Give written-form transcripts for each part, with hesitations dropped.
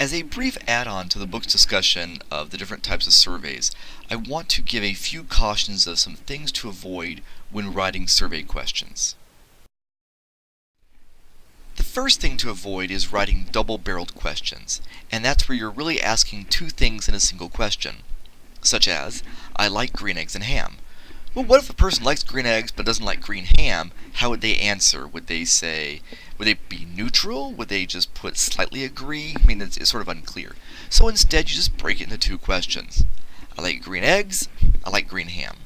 As a brief add-on to the book's discussion of the different types of surveys, I want to give a few cautions of some things to avoid when writing survey questions. The first thing to avoid is writing double-barreled questions, and that's where you're really asking two things in a single question, such as, I like green eggs and ham. Well, what if a person likes green eggs but doesn't like green ham? How would they answer? Would they be neutral? Would they just put slightly agree? I mean, it's sort of unclear. So instead, you just break it into two questions. I like green eggs, I like green ham.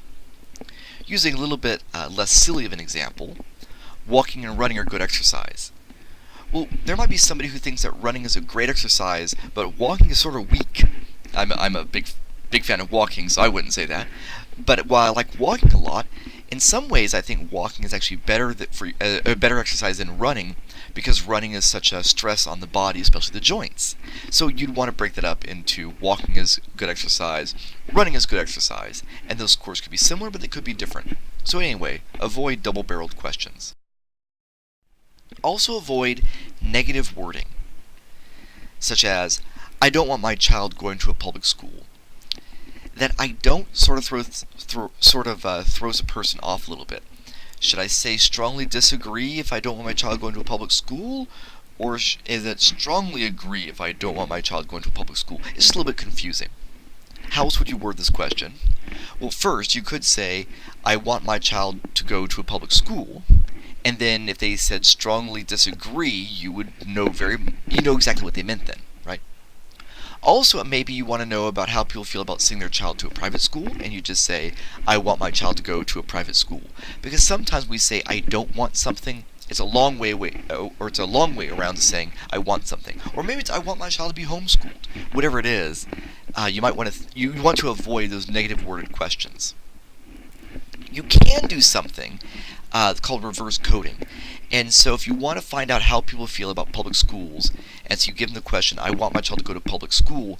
Using a little bit less silly of an example, walking and running are good exercise. Well, there might be somebody who thinks that running is a great exercise, but walking is sort of weak. I'm a big fan of walking, so I wouldn't say that. But while I like walking a lot, in some ways I think walking is actually a better exercise than running, because running is such a stress on the body, especially the joints. So you'd want to break that up into walking is good exercise, running is good exercise, and those scores could be similar, but they could be different. So anyway, avoid double-barreled questions. Also avoid negative wording, such as, I don't want my child going to a public school. That I don't sort of throws a person off a little bit. Should I say strongly disagree if I don't want my child going to a public school? Or is it strongly agree if I don't want my child going to a public school? It's just a little bit confusing. How else would you word this question? Well, first, you could say, I want my child to go to a public school. And then if they said strongly disagree, you know exactly what they meant then, right? Also, maybe you want to know about how people feel about sending their child to a private school, and you just say, I want my child to go to a private school. Because sometimes we say, I don't want something, it's a long way around to saying, I want something. Or maybe it's, I want my child to be homeschooled. Whatever it is, you want to avoid those negative worded questions. You can do something called reverse coding. And so if you want to find out how people feel about public schools, and so you give them the question, I want my child to go to public school,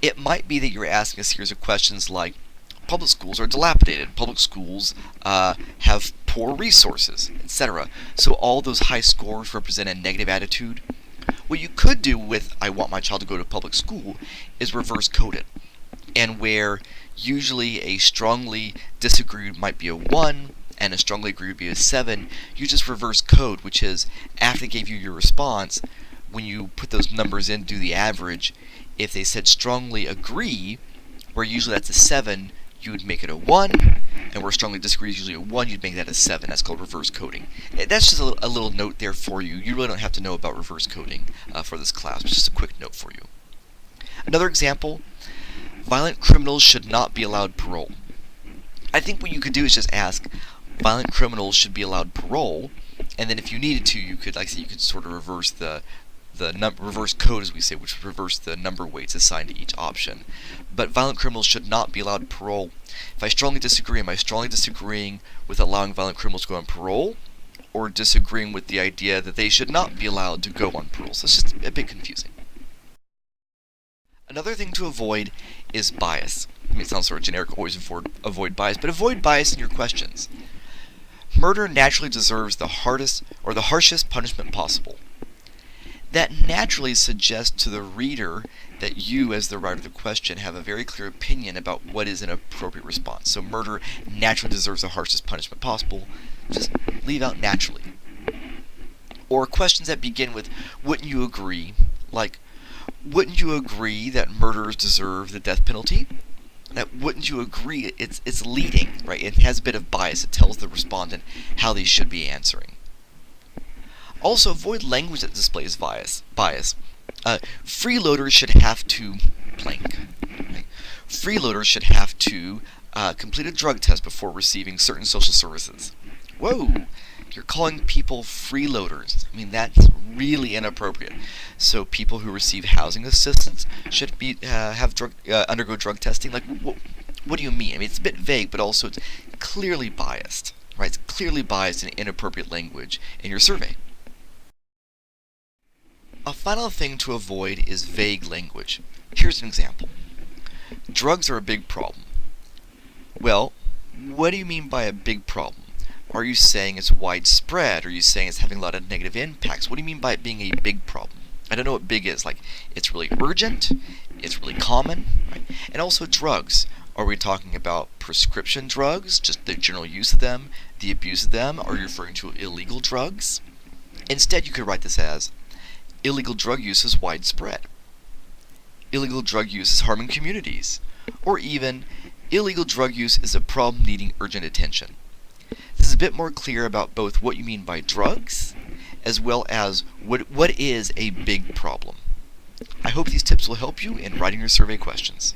it might be that you're asking a series of questions like, public schools are dilapidated, public schools have poor resources, etc. So all those high scores represent a negative attitude. What you could do with, I want my child to go to public school, is reverse code it. And where usually a strongly disagree might be a 1, and a strongly agree would be a 7, you just reverse code, which is, after they gave you your response, when you put those numbers in, do the average, if they said strongly agree, where usually that's a 7, you would make it a 1, and where strongly disagree is usually a 1, you'd make that a 7. That's called reverse coding. That's just a little note there for you. You really don't have to know about reverse coding for this class, but just a quick note for you. Another example, violent criminals should not be allowed parole. I think what you could do is just ask, violent criminals should be allowed parole, and then if you needed to, you could, like I said, you could sort of reverse reverse code, as we say, which would reverse the number weights assigned to each option. But violent criminals should not be allowed parole. If I strongly disagree, am I strongly disagreeing with allowing violent criminals to go on parole, or disagreeing with the idea that they should not be allowed to go on parole? So it's just a bit confusing. Another thing to avoid is bias. I mean, it sounds sort of generic, always avoid bias, but avoid bias in your questions. Murder naturally deserves the harshest punishment possible. That naturally suggests to the reader that you, as the writer of the question, have a very clear opinion about what is an appropriate response. So murder naturally deserves the harshest punishment possible. Just leave out naturally. Or questions that begin with, wouldn't you agree? Like, wouldn't you agree that murderers deserve the death penalty? That wouldn't you agree, it's leading, right? It has a bit of bias. It tells the respondent how they should be answering. Also, avoid language that displays bias. Freeloaders should have to blank. Right? Freeloaders should have to complete a drug test before receiving certain social services. Whoa! You're calling people freeloaders. I mean, that's really inappropriate. So people who receive housing assistance should undergo drug testing. Like, what do you mean? I mean, it's a bit vague, but also it's clearly biased. Right? It's clearly biased in inappropriate language in your survey. A final thing to avoid is vague language. Here's an example. Drugs are a big problem. Well, what do you mean by a big problem? Are you saying it's widespread? Are you saying it's having a lot of negative impacts? What do you mean by it being a big problem? I don't know what big is. Like, it's really urgent, it's really common, right? And also drugs. Are we talking about prescription drugs, just the general use of them, the abuse of them? Are you referring to illegal drugs? Instead, you could write this as, illegal drug use is widespread. Illegal drug use is harming communities. Or even, illegal drug use is a problem needing urgent attention. This is a bit more clear about both what you mean by drugs, as well as what is a big problem. I hope these tips will help you in writing your survey questions.